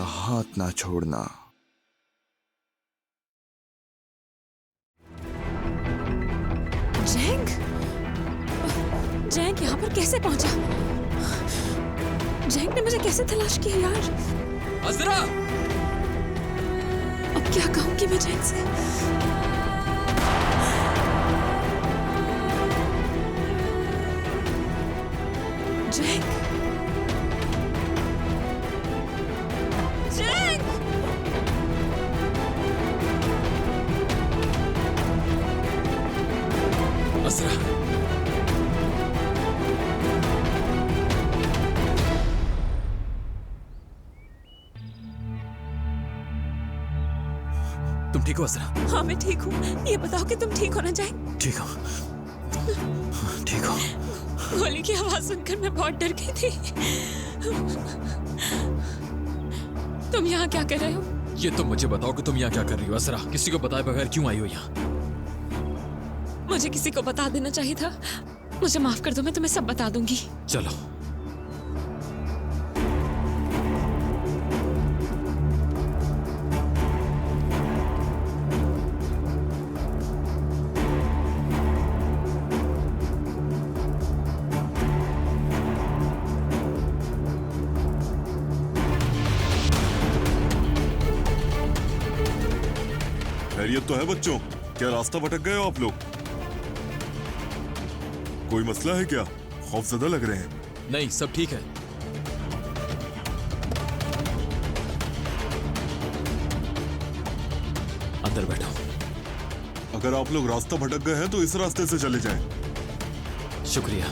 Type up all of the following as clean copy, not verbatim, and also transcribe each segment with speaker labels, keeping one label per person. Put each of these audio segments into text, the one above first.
Speaker 1: मेरा हाथ ना छोड़ना।
Speaker 2: जैंग, जैंग यहाँ पर कैसे पहुंचा? जैंग ने मुझे कैसे तलाश किया यार?
Speaker 3: अज़रा!
Speaker 2: अब क्या कहूंगी मैं जैंग से? जैंग, जैंग!
Speaker 3: अज़रा! तुम ठीक हो अज़रा?
Speaker 2: हाँ मैं ठीक हूँ। ये बताओ कि तुम ठीक हो ना जैंग?
Speaker 3: ठीक हो, ठीक हो।
Speaker 2: गोली की आवाज सुनकर मैं बहुत डर गई थी। तुम यहाँ क्या कर रहे हो?
Speaker 3: ये तुम मुझे बताओ कि तुम यहाँ क्या कर रही हो अज़रा? किसी को बताए बगैर क्यों आई हो यहाँ?
Speaker 2: मुझे किसी को बता देना चाहिए था। मुझे माफ कर दो, मैं तुम्हें सब बता दूंगी।
Speaker 3: चलो।
Speaker 4: खैरियत तो है बच्चों? क्या रास्ता भटक गए हो आप लोग? कोई मसला है क्या? खौफजदा लग रहे हैं।
Speaker 3: नहीं, सब ठीक है। अंदर बैठो।
Speaker 4: अगर आप लोग रास्ता भटक गए हैं तो इस रास्ते से चले जाएं।
Speaker 3: शुक्रिया।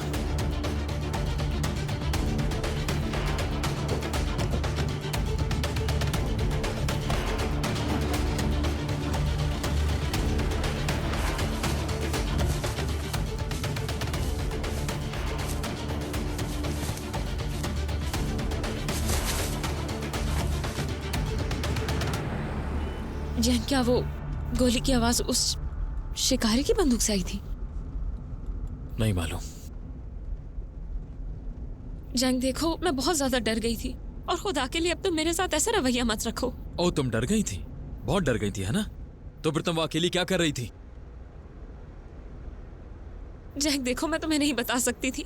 Speaker 2: जैन, क्या वो गोली की आवाज उस शिकारी की बंदूक से आई थी?
Speaker 3: नहीं मालूम।
Speaker 2: जैन देखो, मैं बहुत ज्यादा डर गई थी और खुदा के लिए अब तुम मेरे साथ ऐसा रवैया मत रखो।
Speaker 3: ओ, तुम डर गई थी? बहुत डर गई थी, है ना? तो फिर तुम वो अकेली क्या कर रही थी?
Speaker 2: जैक देखो, मैं तुम्हें नहीं बता सकती थी।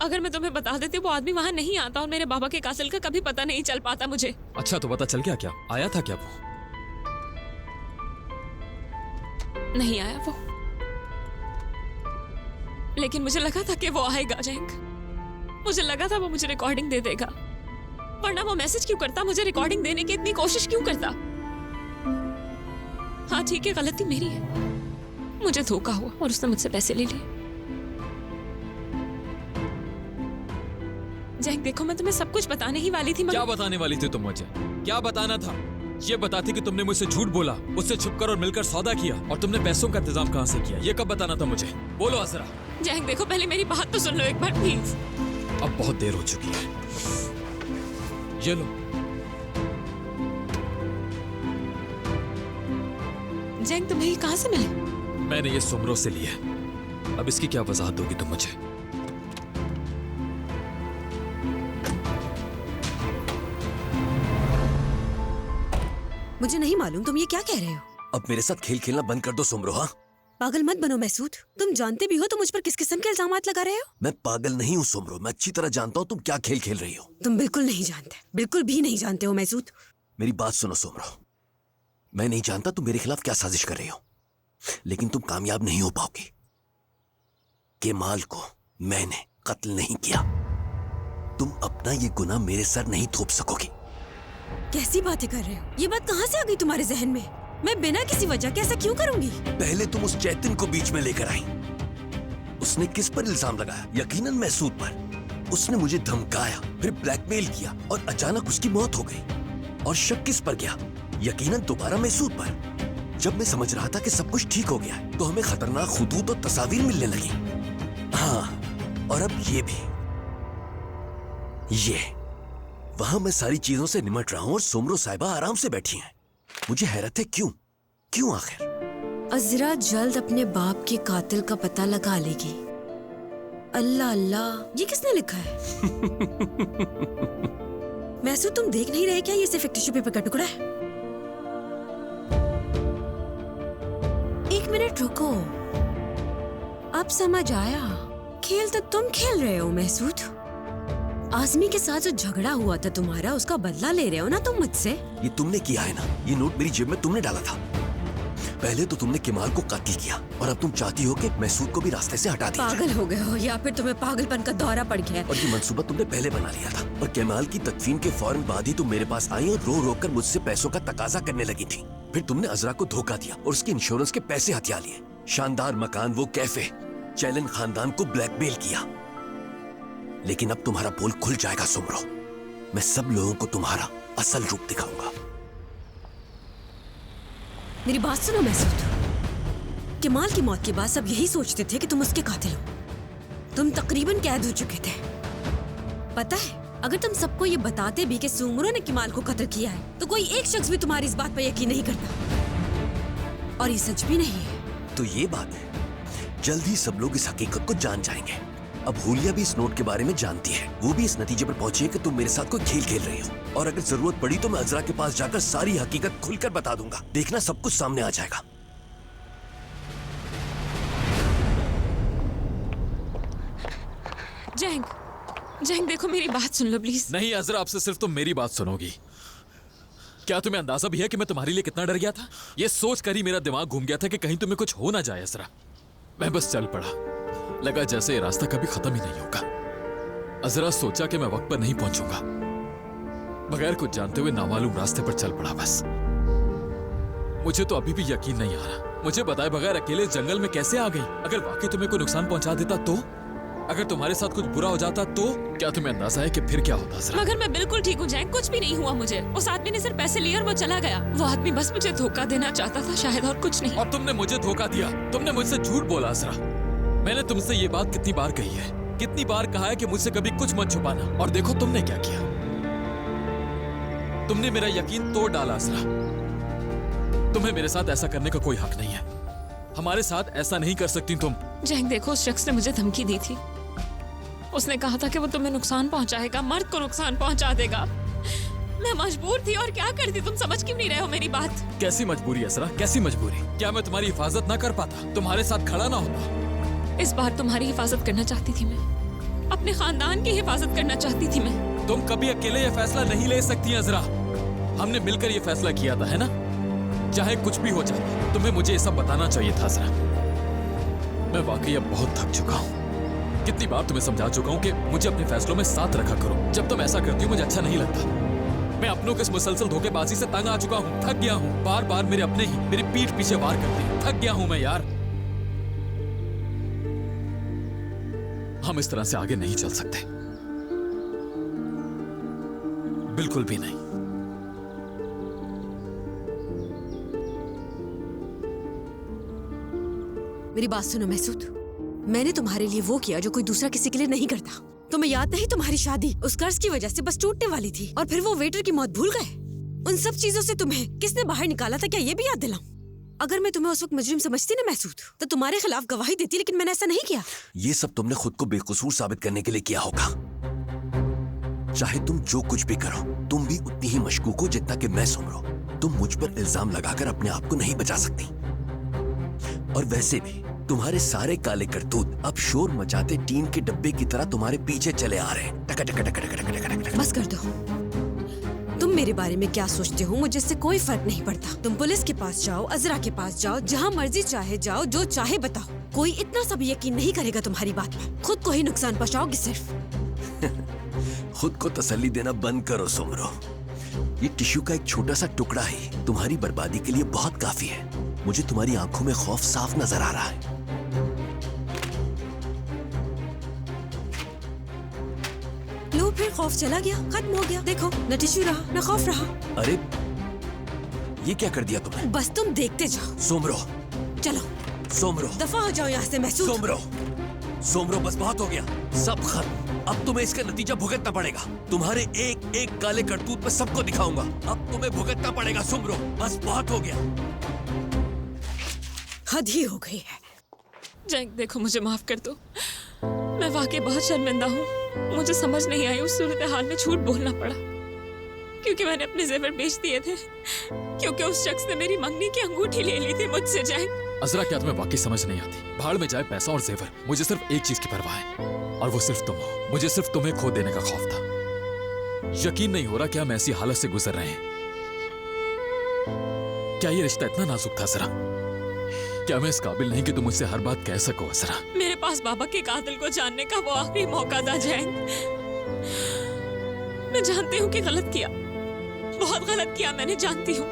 Speaker 2: अगर मैं तुम्हें बता देती वो आदमी वहां नहीं आता और मेरे बाबा के कातिल का कभी पता नहीं चल पाता मुझे।
Speaker 3: अच्छा, तो पता चल गया क्या? आया था क्या वो?
Speaker 2: नहीं आया वो, लेकिन मुझे लगा था कि वो आएगा जैक। मुझे लगा था वो मुझे रिकॉर्डिंग दे देगा, वरना वो मैसेज क्यों करता? मुझे रिकॉर्डिंग देने की इतनी कोशिश क्यों करता? हाँ ठीक है, गलती मेरी है, मुझे धोखा हुआ और उसने मुझसे पैसे ले लिए। जैक देखो, मैं तुम्हें सब कुछ बताने ही वाली थी मगर...
Speaker 3: क्या बताने वाली थी तुम मुझे? क्या बताना था? ये बताती कि तुमने मुझसे झूठ बोला, उससे छुपकर और मिलकर सौदा किया, और तुमने पैसों का इंतजाम कहां से किया? ये कब बताना था मुझे? बोलो अज़रा।
Speaker 2: जैक देखो, पहले मेरी बात तो सुन लो एक बार प्लीज।
Speaker 3: अब बहुत देर हो चुकी है, ये लो।
Speaker 2: जैक तुम्हें ये कहां से मिले?
Speaker 3: मैंने ये सुमरो से लिया है। अब इसकी क्या वजाहत दोगी तुम मुझे?
Speaker 5: मुझे नहीं मालूम तुम ये क्या कह रहे हो।
Speaker 6: अब मेरे साथ खेल खेलना बंद कर दो सुमरो। हाँ,
Speaker 5: पागल मत बनो मैसूद। तुम जानते भी हो तुम मुझ पर किस किस्म के इल्जामात लगा रहे हो।
Speaker 6: मैं पागल नहीं हूँ सुमरो, मैं अच्छी तरह जानता हूँ तुम क्या खेल खेल रही हो।
Speaker 5: तुम बिल्कुल नहीं जानते, बिल्कुल भी नहीं जानते हो मैसूद।
Speaker 6: मेरी बात सुनो सुमरो, मैं नहीं जानता तुम मेरे खिलाफ क्या साजिश कर रही हो, लेकिन तुम कामयाब नहीं हो पाओगी। केमाल को मैंने कत्ल नहीं किया, तुम अपना ये गुनाह मेरे सर नहीं थोप सकोगी।
Speaker 5: कैसी बातें कर रहे हो? ये बात कहाँ से आ गई तुम्हारे जहन में? मैं बिना किसी वजह के ऐसा क्यों करूंगी?
Speaker 6: पहले तुम उस चैतन को बीच में लेकर आई। उसने किस पर इल्जाम लगाया? यकीनन मैसूद पर। उसने मुझे धमकाया, फिर ब्लैकमेल किया और अचानक उसकी मौत हो गई। और शक किस पर गया? यकीनन दोबारा मैसूद पर। जब मैं समझ रहा था कि सब कुछ ठीक हो गया तो हमें खतरनाक खुतूत और तस्वीर मिलने लगी। हाँ, और अब ये भी। ये वहां मैं सारी चीजों से निमट रहा हूं और सुमरो साहिबा आराम से बैठी हैं। मुझे हैरत है क्यों आखिर?
Speaker 5: अज़रा जल्द अपने बाप के कातिल का पता लगा लेगी। अल्लाह अल्लाह, ये किसने लिखा है? मैसूद, तुम देख नहीं रहे क्या ये सिर्फ एक टिश्यू पेपर का टुकड़ा है? एक मिनट रुको, अब समझ आया। खेल तो तुम खेल रहे हो मैसूद। आजमी के साथ जो झगड़ा हुआ था तुम्हारा, उसका बदला ले रहे हो ना तुम मुझसे?
Speaker 6: ये तुमने किया है ना, ये नोट मेरी जेब में तुमने डाला था। पहले तो तुमने केमाल को कत्ल किया और अब तुम चाहती हो कि मैसूद को भी रास्ते से हटा दिया जाए।
Speaker 5: पागल हो गए हो या फिर तुम्हें पागलपन का दौरा पड़ गया है?
Speaker 6: और ये मंसूबा तुमने पहले बना लिया था और केमाल की तदफीन के फौरन बाद ही तुम मेरे पास आई और रो रो कर मुझसे पैसों का तकाजा करने लगी थी। फिर तुमने अजरा को धोखा दिया और उसके इंश्योरेंस के पैसे हथिया लिए। शानदार मकान, वो कैफे, चैलन खानदान को ब्लैकमेल किया। लेकिन अब तुम्हारा पोल खुल जाएगा सुमरो। मैं सब लोगों को तुम्हारा असल रूप दिखाऊंगा।
Speaker 5: मेरी बात सुनो मैसूद, केमाल की मौत के बाद सब यही सोचते थे कि तुम उसके कातिल हो। तुम तकरीबन कैद हो चुके थे। पता है, अगर तुम सबको ये बताते भी कि सुमरो ने केमाल को कत्ल किया है, तो कोई एक शख्स भी तुम्हारी इस बात पर यकीन नहीं करता। और ये सच भी नहीं है।
Speaker 6: तो ये बात है, जल्द ही सब लोग इस हकीकत को जान जाएंगे। अब हुलिया भी इस नोट के बारे में जानती है। वो भी इस नतीजे पर पहुंची है कि तुम मेरे साथ कोई खेल खेल रही हो। और अगर जरूरत पड़ी तो मैं अजरा के पास जाकर सारी हकीकत खुलकर बता दूंगा। देखना, सब कुछ सामने आ जाएगा।
Speaker 2: जैंग, जैंग देखो मेरी बात सुन लो प्लीज।
Speaker 3: नहीं अजरा, आपसे सिर्फ तुम मेरी बात सुनोगी। क्या तुम्हें अंदाजा भी है कि मैं तुम्हारे लिए कितना डर गया था? ये सोच कर ही मेरा दिमाग घूम गया था कि कहीं तुम्हें कुछ हो ना जाए अजरा। मैं बस चल पड़ा, लगा जैसे ये रास्ता कभी खत्म ही नहीं होगा। अजरा, सोचा कि मैं वक्त पर नहीं पहुंचूंगा। बगैर कुछ जानते हुए नामालूम रास्ते पर चल पड़ा बस। मुझे तो अभी भी यकीन नहीं आ रहा, मुझे बताए बगैर अकेले जंगल में कैसे आ गई? अगर वाकई तुम्हें कोई नुकसान पहुंचा देता तो? अगर तुम्हारे साथ कुछ बुरा हो जाता तो? क्या तुम्हें अंदाजा है कि फिर क्या होता अजरा?
Speaker 2: मगर मैं बिल्कुल ठीक हूँ जैंग, कुछ भी नहीं हुआ मुझे। उस आदमी ने सिर्फ पैसे लिए और वो चला गया। वो आदमी बस मुझे धोखा देना चाहता था शायद, और कुछ नहीं।
Speaker 3: और तुमने मुझे धोखा दिया, तुमने मुझसे झूठ बोला अजरा। मैंने तुमसे ये बात कितनी बार कही है, कितनी बार कहा है कि मुझसे कभी कुछ मत छुपाना, और देखो तुमने क्या किया। तुमने मेरा यकीन तोड़ डाला अजरा। तुम्हें मेरे साथ ऐसा करने का कोई हक नहीं है। हमारे साथ ऐसा नहीं कर सकती तुम।
Speaker 2: जैंग देखो, उस शख्स ने मुझे धमकी दी थी। उसने कहा था कि वो तुम्हें नुकसान पहुंचाएगा, मर्द को नुकसान पहुंचा देगा। मैं मजबूर थी और क्या करती, तुम समझ क्यों नहीं रहे हो मेरी बात?
Speaker 3: कैसी मजबूरी अजरा, कैसी मजबूरी? क्या मैं तुम्हारी हिफाजत ना कर पाता, तुम्हारे साथ खड़ा ना होता?
Speaker 2: इस बार तुम्हारी हिफाजत करना चाहती थी मैं, अपने खानदान की हिफाजत करना चाहती थी मैं।
Speaker 3: तुम कभी अकेले ये फैसला नहीं ले सकती अजरा। हमने मिलकर ये फैसला किया था, है ना? चाहे कुछ भी हो जाए, तुम्हें मुझे ये सब बताना चाहिए था अजरा। मैं वाकई अब बहुत थक चुका हूँ। कितनी बार तुम्हें समझा चुका हूँ कि मुझे अपने फैसलों में साथ रखा करो। जब तुम ऐसा करती हो मुझे अच्छा नहीं लगता। मैं अपनों के इस मुसलसल धोखेबाजी से तंग आ चुका हूँ, थक गया हूँ। बार बार मेरे अपने ही मेरी पीठ पीछे वार करते हैं। थक गया हूँ मैं यार। हम इस तरह से आगे नहीं चल सकते, बिल्कुल भी नहीं।
Speaker 5: मेरी बात सुनो मैसूद, मैंने तुम्हारे लिए वो किया जो कोई दूसरा किसी के लिए नहीं करता। तुम्हें याद नहीं, तुम्हारी शादी उस कर्ज की वजह से बस टूटने वाली थी, और फिर वो वेटर की मौत भूल गए। उन सब चीजों से तुम्हें किसने बाहर निकाला था, क्या ये भी याद दिलाऊं? अगर मैं तुम्हें उस वक्त मुजरिम समझती ना मैसूद, तो तुम्हारे खिलाफ गवाही देती, लेकिन मैंने ऐसा नहीं किया।
Speaker 6: ये सब तुमने खुद को बेकसूर साबित करने के लिए किया होगा। चाहे तुम जो कुछ भी करो, तुम भी उतनी ही मशकूक हो जितना कि मैं सुमरो। तुम मुझ पर इल्जाम लगाकर अपने आप को नहीं बचा सकती। और वैसे भी तुम्हारे सारे काले करतूत अब शोर मचाते टीन के डब्बे की तरह तुम्हारे पीछे चले आ रहे हैं। टका टका टका टका टका टका टका।
Speaker 5: बस कर दो। तुम मेरे बारे में क्या सोचते हो मुझे इससे कोई फर्क नहीं पड़ता। तुम पुलिस के पास जाओ, अजरा के पास जाओ, जहाँ मर्जी चाहे जाओ, जो चाहे बताओ। कोई इतना सा भी यकीन नहीं करेगा तुम्हारी बात पर। खुद को ही नुकसान पहुंचाओगे सिर्फ।
Speaker 6: खुद को तसल्ली देना बंद करो सुमरो। ये टिश्यू का एक छोटा सा टुकड़ा ही तुम्हारी बर्बादी के लिए बहुत काफी है। मुझे तुम्हारी आंखों में खौफ साफ नजर आ रहा है।
Speaker 5: लो, फिर खौफ चला गया, खत्म हो गया। देखो, न टिश्यू रहा न खौफ रहा।
Speaker 6: अरे ये क्या कर दिया तुमने?
Speaker 5: बस तुम देखते जाओ।
Speaker 6: सुमरो,
Speaker 5: चलो
Speaker 6: सुमरो,
Speaker 5: दफा हो जाओ यहाँ से मैसूद।
Speaker 6: सुमरो, सुमरो, बस बहुत हो गया, सब खत्म। अब तुम्हें इसका नतीजा भुगतना पड़ेगा। तुम्हारे एक एक काले करतूत में सबको दिखाऊंगा। अब तुम्हें भुगतना पड़ेगा सुमरो, बस बहुत हो गया।
Speaker 5: हद ही हो गई है।
Speaker 2: जैंग देखो, मुझे माफ कर दो। मैं वाकई बहुत शर्मिंदा हूँ। मुझे समझ नहीं आई, उस सूरत हाल में झूठ बोलना पड़ा। क्योंकि मैंने अपने जेवर बेच दिए थे, क्योंकि उस शख्स ने मेरी मंगनी की अंगूठी ले ली थी मुझसे जैन।
Speaker 3: अजरा, क्या तुम्हें वाकई समझ नहीं आती? भाड़ में जाए पैसा और जेवर, मुझे सिर्फ एक चीज की परवाह है और वो सिर्फ तुम हो। मुझे सिर्फ तुम्हें खो देने का खौफ था। यकीन नहीं हो रहा कि हम ऐसी हालत से गुजर रहे हैं। क्या ये रिश्ता इतना नाजुक था असरा? क्या मैं इस काबिल नहीं कि तुम मुझसे हर बात कह सको असरा?
Speaker 2: मेरे पास बाबा के कातिल को जानने का वो आखिरी मौका था जैन। मैं जानती हूँ कि गलत किया, बहुत गलत किया, मैंने जानती हूँ,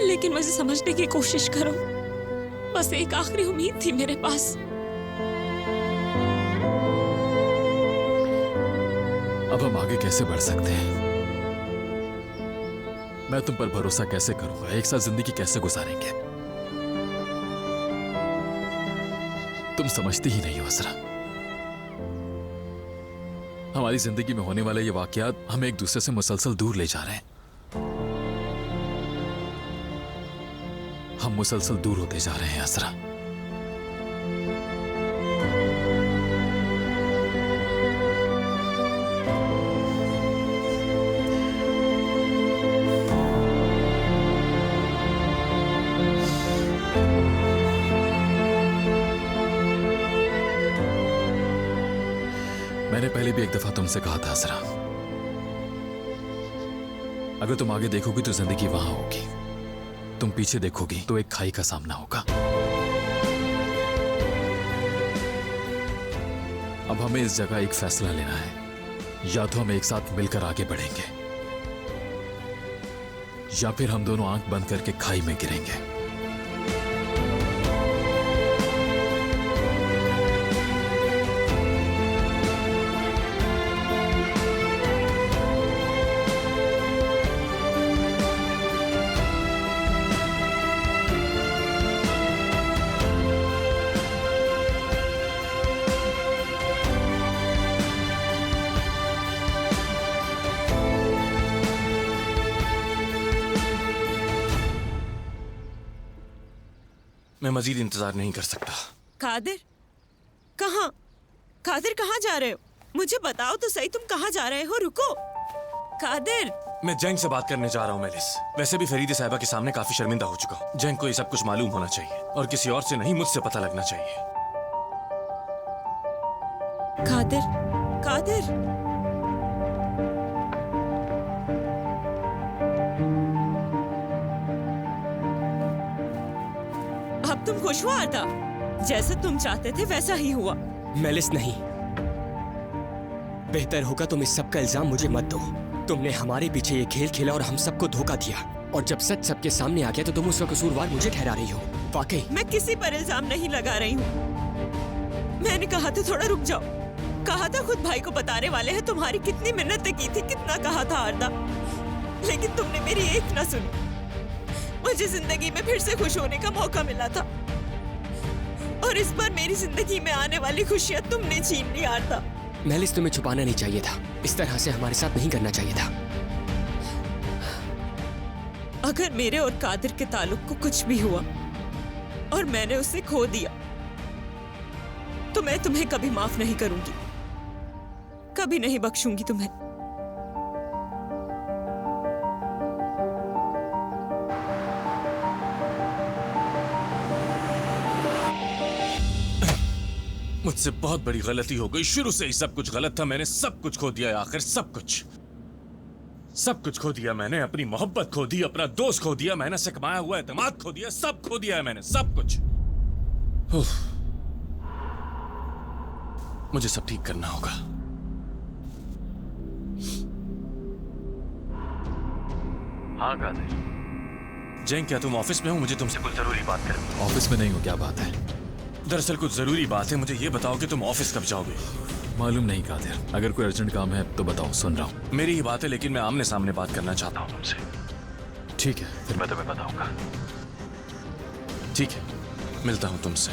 Speaker 2: लेकिन मुझे समझने की कोशिश करो। बस एक आखिरी उम्मीद थी मेरे पास।
Speaker 3: अब हम आगे कैसे बढ़ सकते हैं? मैं तुम पर भरोसा कैसे करूंगा? एक साथ जिंदगी कैसे गुजारेंगे? तुम समझती ही नहीं हो असरा। हमारी जिंदगी में होने वाले ये वाकयात हमें एक दूसरे से मुसलसल दूर ले जा रहे हैं। हम मुसलसल दूर होते जा रहे हैं असरा। मैंने पहले भी एक दफा तुमसे कहा था असरा, अगर तुम आगे देखोगी तो जिंदगी वहां होगी, तुम पीछे देखोगी तो एक खाई का सामना होगा। अब हमें इस जगह एक फैसला लेना है। या तो हम एक साथ मिलकर आगे बढ़ेंगे या फिर हम दोनों आंख बंद करके खाई में गिरेंगे।
Speaker 6: मैं मजीद इंतजार नहीं कर सकता।
Speaker 1: कादिर, कादिर कहाँ जा रहे हो? मुझे बताओ तो सही, तुम कहाँ जा रहे हो? रुको कादिर।
Speaker 6: मैं जैंग से बात करने जा रहा हूँ मेलिस। वैसे भी फरीदे साहिबा के सामने काफी शर्मिंदा हो चुका हूँ। जैंग को ये सब कुछ मालूम होना चाहिए और किसी और से नहीं, मुझसे पता लगना चाहिए।
Speaker 1: कादिर, कादिर, अब तुम खुश हुआ था? जैसा तुम चाहते थे वैसा ही हुआ।
Speaker 7: मेलिस नहीं, बेहतर होगा तुम इस सब का इल्जाम मुझे मत दो। तुमने हमारे पीछे ये खेल खेला और हम सबको धोखा दिया, और जब सच सबके सामने आ गया तो तुम उसका कसूरवार मुझे ठहरा रही हो। वाकई
Speaker 1: मैं किसी पर इल्जाम नहीं लगा रही हूँ। मैंने कहा था थोड़ा रुक जाओ, कहा था खुद भाई को बताने वाले हैं। तुम्हारी कितनी मिन्नतें की थी, कितना कहा था आरदा, लेकिन तुमने मेरी एक ना सुनी। मुझे जिंदगी में फिर से खुश होने का मौका मिला था और इस बार मेरी जिंदगी में आने वाली खुशियां तुमने छीन ली आरदा।
Speaker 7: मेलिस, तुम्हें छुपाना नहीं चाहिए था, इस तरह से हमारे साथ नहीं करना चाहिए था।
Speaker 1: अगर मेरे और कादिर के ताल्लुक को कुछ भी हुआ और मैंने उसे खो दिया तो मैं तुम्हें कभी माफ नहीं करूंगी, कभी नहीं बख्शूंगी तुम्हें।
Speaker 6: मुझसे बहुत बड़ी गलती हो गई। शुरू से ही सब कुछ गलत था। मैंने सब कुछ खो दिया है, आखिर सब कुछ खो दिया। मैंने अपनी मोहब्बत खो दी, अपना दोस्त खो दिया, मेहनत से कमाया हुआ एतमाद खो दिया, सब खो दिया है मैंने, सब कुछ। मुझे सब ठीक करना होगा।
Speaker 3: हाँ कादिर।
Speaker 6: जैन, क्या तुम ऑफिस में हो? मुझे तुमसे कुछ जरूरी बात करनी।
Speaker 3: ऑफिस में नहीं हो? क्या बात है?
Speaker 6: दरअसल कुछ जरूरी बात है। मुझे ये बताओ कि तुम ऑफिस कब जाओगे?
Speaker 3: मालूम नहीं कादिर, अगर कोई अर्जेंट काम है तो बताओ, सुन रहा हूँ।
Speaker 6: मेरी ही बात है, लेकिन मैं आमने सामने बात करना चाहता हूँ तुमसे।
Speaker 3: ठीक है, फिर मैं तुम्हें बताऊंगा।
Speaker 6: ठीक है, मिलता हूँ तुमसे।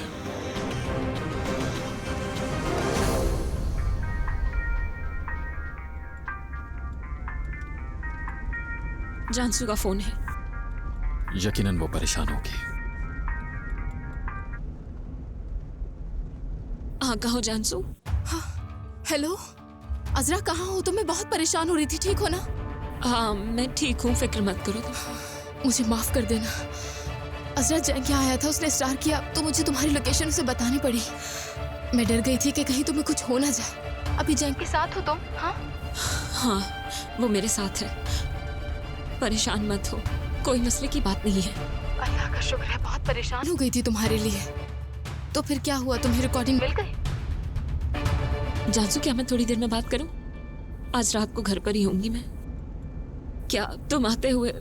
Speaker 2: जानसू का फोन है।
Speaker 3: यकीनन वो परेशान होगी।
Speaker 2: हाँ, कहो जानसू।
Speaker 8: हेलो अजरा, कहाँ हो? तो मैं बहुत परेशान हो रही थी, ठीक हो ना?
Speaker 2: हाँ मैं ठीक हूँ, फिक्र मत करो तुम।
Speaker 8: मुझे माफ कर देना। अजरा जैंग यहाँ आया था, उसने स्टार किया तो मुझे तुम्हारी लोकेशन उसे बतानी पड़ी। मैं डर गई थी कि कहीं तुम्हें कुछ हो ना जाए। अभी जैंग के साथ हो तुम? हाँ
Speaker 2: हाँ वो मेरे साथ है, परेशान मत हो, कोई मसले की बात नहीं है।
Speaker 8: अल्लाह का शुक्र है, बहुत परेशान हो गई थी तुम्हारे लिए। तो फिर क्या हुआ, तुम्हें रिकॉर्डिंग मिल गई?
Speaker 2: जानसू क्या मैं थोड़ी देर में बात करूं? आज रात को घर पर ही होंगी मैं। क्या तुम आते हुए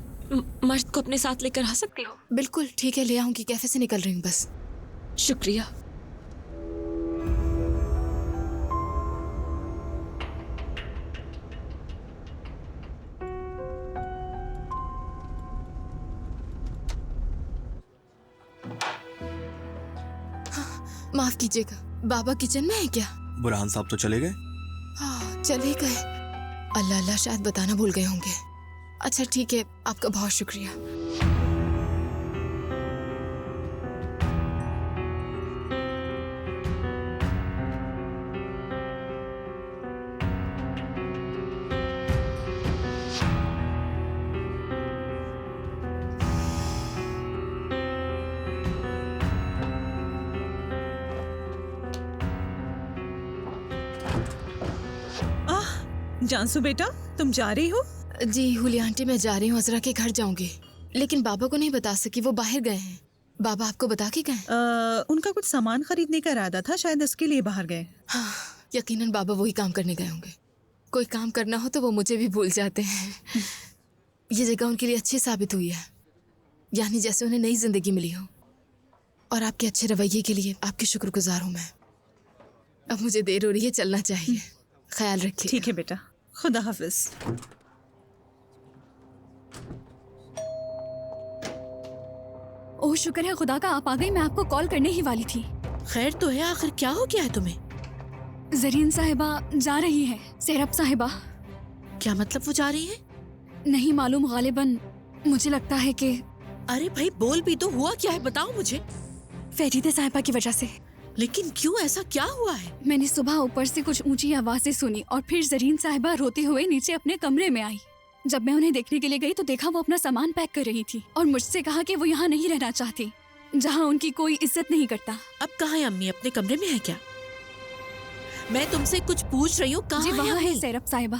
Speaker 2: मर्द को अपने साथ लेकर आ सकती हो?
Speaker 8: बिल्कुल ठीक है, ले आऊंगी। कैफे से निकल रही हूँ बस।
Speaker 2: शुक्रिया।
Speaker 8: माफ कीजिएगा, बाबा किचन में है क्या?
Speaker 9: बुरहान साहब तो चले गए।
Speaker 8: हाँ चले गए। अल्लाह अल्लाह, शायद बताना भूल गए होंगे। अच्छा ठीक है, आपका बहुत शुक्रिया।
Speaker 1: जानसू बेटा, तुम जा रही हो?
Speaker 8: जी हुली आंटी, मैं जा रही हूँ, अजरा के घर जाऊंगी। लेकिन बाबा को नहीं बता सकी, वो बाहर गए हैं। बाबा आपको बता के गए?
Speaker 1: उनका कुछ सामान खरीदने का इरादा था, शायद इसके लिए बाहर गए।
Speaker 8: हाँ, यकीनन बाबा वही काम करने गए होंगे। कोई काम करना हो तो वो मुझे भी भूल जाते हैं। ये जगह उनके लिए अच्छी साबित हुई है, यानी जैसे उन्हें नई जिंदगी मिली हो। और आपके अच्छे रवैये के लिए आपकी शुक्रगुजार हूँ मैं। अब मुझे देर हो रही है, चलना चाहिए। ख्याल रखिए।
Speaker 1: ठीक है बेटा, खुदा हाफिज।
Speaker 10: ओह शुक्र है खुदा का, आप आ गई। मैं आपको कॉल करने ही वाली थी।
Speaker 11: खैर तो है, आखिर क्या हो गया है तुम्हें?
Speaker 10: जरीन साहिबा जा रही है। सेहरब साहिबा।
Speaker 11: क्या मतलब वो जा रही है?
Speaker 10: नहीं मालूम, गालिबन मुझे लगता है कि।
Speaker 11: अरे भाई बोल भी तो, हुआ क्या है बताओ मुझे।
Speaker 10: फरीदे साहिबा की वजह से।
Speaker 11: लेकिन क्यों, ऐसा क्या हुआ है?
Speaker 10: मैंने सुबह ऊपर से कुछ ऊंची आवाजें सुनी और फिर जरीन साहिबा रोते हुए नीचे अपने कमरे में आई। जब मैं उन्हें देखने के लिए गई तो देखा वो अपना सामान पैक कर रही थी और मुझसे कहा कि वो यहाँ नहीं रहना चाहती, जहाँ उनकी कोई इज्जत नहीं करता।
Speaker 11: अब कहाँ है अम्मी? अपने कमरे में है क्या? मैं तुमसे कुछ पूछ रही हूँ, कहाँ
Speaker 10: जी
Speaker 11: है
Speaker 10: वहाँ
Speaker 11: अम्मी?
Speaker 10: है सेहरब साहिबा।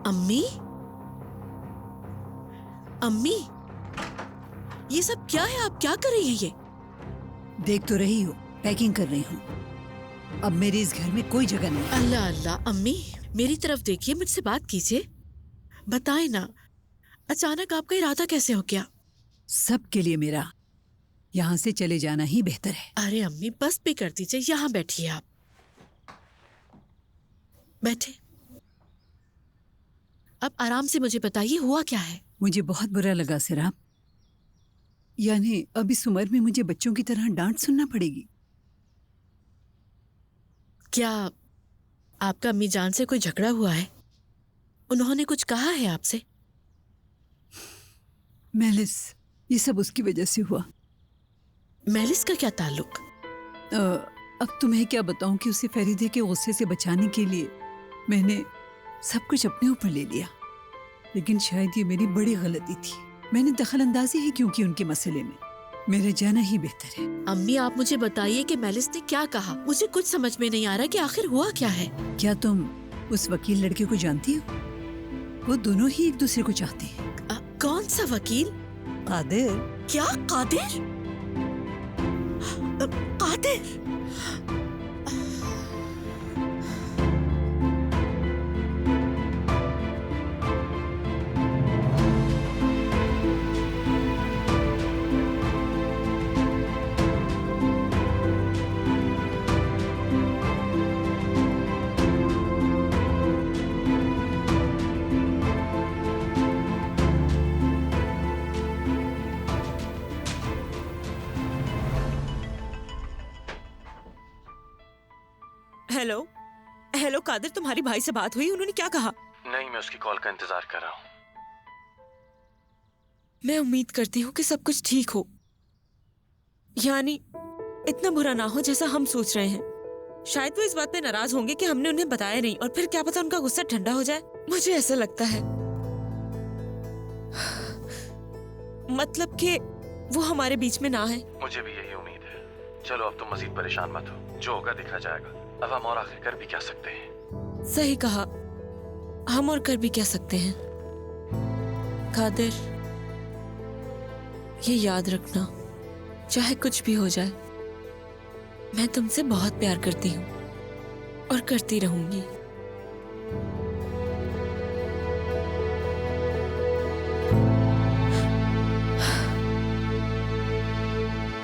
Speaker 11: अम्मी, अम्मी, ये सब क्या है? आप क्या कर रही हैं ये?
Speaker 12: देख तो रही हो, पैकिंग कर रही हूँ। अब मेरी इस घर में कोई जगह नहीं।
Speaker 11: अल्लाह अल्लाह, अम्मी मेरी तरफ देखिए, मुझसे बात कीजिए, बताए ना अचानक आपका इरादा कैसे हो गया?
Speaker 12: सबके लिए मेरा यहाँ से चले जाना ही बेहतर है।
Speaker 11: अरे अम्मी बस भी कर दीजिए, यहाँ बैठिए, आप बैठे। अब आराम से मुझे बताइए हुआ क्या है?
Speaker 12: मुझे बहुत बुरा लगा सिराब, यानी अब इस उम्र में मुझे बच्चों की तरह डांट सुनना पड़ेगी।
Speaker 11: क्या आपका अम्मी जान से कोई झगड़ा हुआ है? उन्होंने कुछ कहा है आपसे?
Speaker 12: मेलिस, ये सब उसकी वजह से हुआ।
Speaker 11: मेलिस का क्या ताल्लुक?
Speaker 12: अब तुम्हें क्या बताऊं कि उसे फरीदे के गुस्से से बचाने के लिए मैंने सब कुछ अपने ऊपर ले लिया। लेकिन शायद ये मेरी बड़ी गलती थी। मैंने दखल अंदाजी ही क्यों की उनके मसले में। मेरा जाना ही बेहतर है।
Speaker 11: अम्मी आप मुझे बताइए कि मेलिस ने क्या कहा? मुझे कुछ समझ में नहीं आ रहा कि आखिर हुआ क्या है।
Speaker 12: क्या तुम उस वकील लड़के को जानती हो? वो दोनों ही एक दूसरे को चाहते हैं।
Speaker 11: कौन सा वकील?
Speaker 12: कादिर।
Speaker 11: क्या कादिर? कादिर?
Speaker 1: हेलो हेलो कादिर, तुम्हारी भाई से बात हुई? उन्होंने क्या कहा?
Speaker 9: नहीं, मैं उसकी कॉल का इंतजार कर रहा हूँ।
Speaker 1: मैं उम्मीद करती हूँ कि सब कुछ ठीक हो, यानी इतना बुरा ना हो जैसा हम सोच रहे हैं। शायद वो इस बात पे नाराज होंगे कि हमने उन्हें बताया नहीं, और फिर क्या पता उनका गुस्सा ठंडा हो जाए। मुझे ऐसा लगता है, मतलब कि वो हमारे बीच में ना है।
Speaker 9: मुझे भी यही उम्मीद है। चलो अब तुम मजीद परेशान मत हो, जो होगा देखा जाएगा। अब हम और आखिर कर भी क्या सकते हैं।
Speaker 1: सही कहा, हम और कर भी क्या सकते हैं। कादिर, ये याद रखना, चाहे कुछ भी हो जाए, मैं तुमसे बहुत प्यार करती हूँ और करती रहूंगी।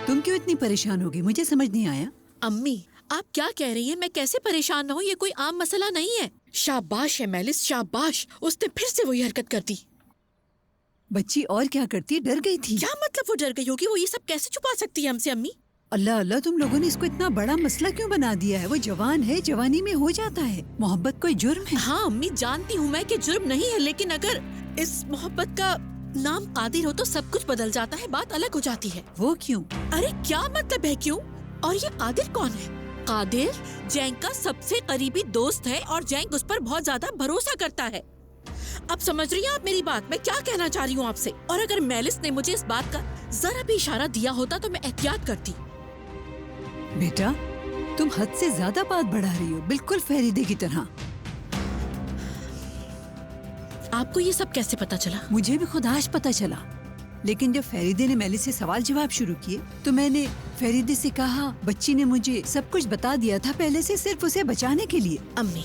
Speaker 12: तुम क्यों इतनी परेशान हो गई? मुझे समझ नहीं आया।
Speaker 11: अम्मी, आप क्या कह रही हैं? मैं कैसे परेशान ना हूँ? ये कोई आम मसला नहीं है। शाबाश है मेलिस, शाबाश। उसने फिर से वही हरकत कर दी।
Speaker 12: बच्ची और क्या करती? डर गई थी।
Speaker 11: क्या मतलब वो डर गई होगी? वो ये सब कैसे छुपा सकती है हमसे अम्मी?
Speaker 12: अल्लाह अल्लाह, तुम लोगों ने इसको इतना बड़ा मसला क्यों बना दिया है? वो जवान है, जवानी में हो जाता है। मोहब्बत कोई जुर्म है?
Speaker 11: हाँ अम्मी, जानती हूँ मैं कि जुर्म नहीं है, लेकिन अगर इस मोहब्बत का नाम कादिर हो तो सब कुछ बदल जाता है, बात अलग हो जाती है।
Speaker 12: वो क्यों?
Speaker 11: अरे क्या मतलब है क्यों? और ये कादिर कौन है? कादिर जैंग का सबसे करीबी दोस्त है और जैंग उस पर बहुत ज्यादा भरोसा करता है। अब समझ रही हैं आप मेरी बात? मैं क्या कहना चाह रही हूँ आपसे? और अगर मेलिस ने मुझे इस बात का जरा भी इशारा दिया होता तो मैं एहतियात करती।
Speaker 12: बेटा, तुम हद से ज्यादा बात बढ़ा रही हो, बिल्कुल फरीदे की तरह।
Speaker 11: आपको ये सब कैसे पता चला?
Speaker 12: मुझे भी खुद आज पता चला, लेकिन जब फरीदे ने मेलिस से सवाल जवाब शुरू किए तो मैंने फरीदे से कहा, बच्ची ने मुझे सब कुछ बता दिया था पहले से, सिर्फ उसे बचाने के लिए।
Speaker 11: अम्मी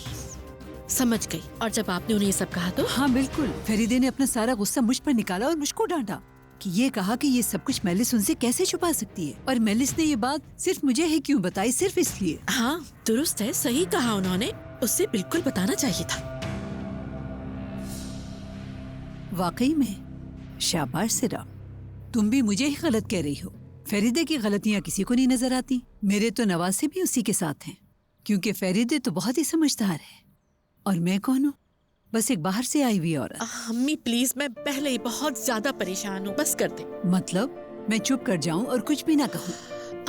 Speaker 11: समझ गई। और जब आपने उन्हें ये सब कहा तो?
Speaker 12: हाँ बिल्कुल। फरीदे ने अपना सारा गुस्सा मुझ पर निकाला और मुझको डांटा कि ये कहा कि ये सब कुछ मेलिस उनसे कैसे छुपा सकती है, और मेलिस ने ये बात सिर्फ मुझे ही क्यों बताई, सिर्फ इसलिए।
Speaker 11: हाँ दुरुस्त है, सही कहा उन्होंने, उससे बिल्कुल बताना चाहिए था।
Speaker 12: वाकई में शाबाश सिरा, तुम भी मुझे ही गलत कह रही हो। फरीदे की गलतियाँ किसी को नहीं नजर आती। मेरे तो नवासे भी उसी के साथ हैं, क्योंकि फरीदे तो बहुत ही समझदार है और मैं कौन हूँ, बस एक बाहर से आई हुई औरत।
Speaker 11: अम्मी प्लीज, मैं पहले ही बहुत ज्यादा परेशान हूँ, बस कर दे।
Speaker 12: मतलब मैं चुप कर जाऊँ और कुछ भी ना कहूँ?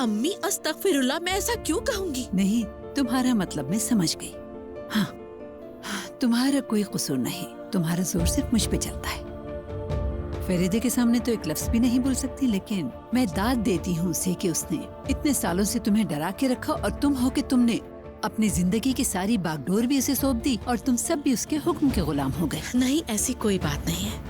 Speaker 11: अम्मी अस्तगफिरुल्लाह, मैं ऐसा क्यों कहूँगी?
Speaker 12: नहीं, तुम्हारा मतलब मैं समझ गई। हाँ, तुम्हारा कोई कसूर नहीं, तुम्हारा जोर सिर्फ मुझ पे चलता है। फरीदे के सामने तो एक लफ्ज भी नहीं बोल सकती, लेकिन मैं दाद देती हूँ उसे कि उसने इतने सालों से तुम्हें डरा के रखा और तुम हो कि तुमने अपनी जिंदगी की सारी बागडोर भी उसे सौंप दी और तुम सब भी उसके हुक्म के गुलाम हो गए।
Speaker 11: नहीं, ऐसी कोई बात नहीं है,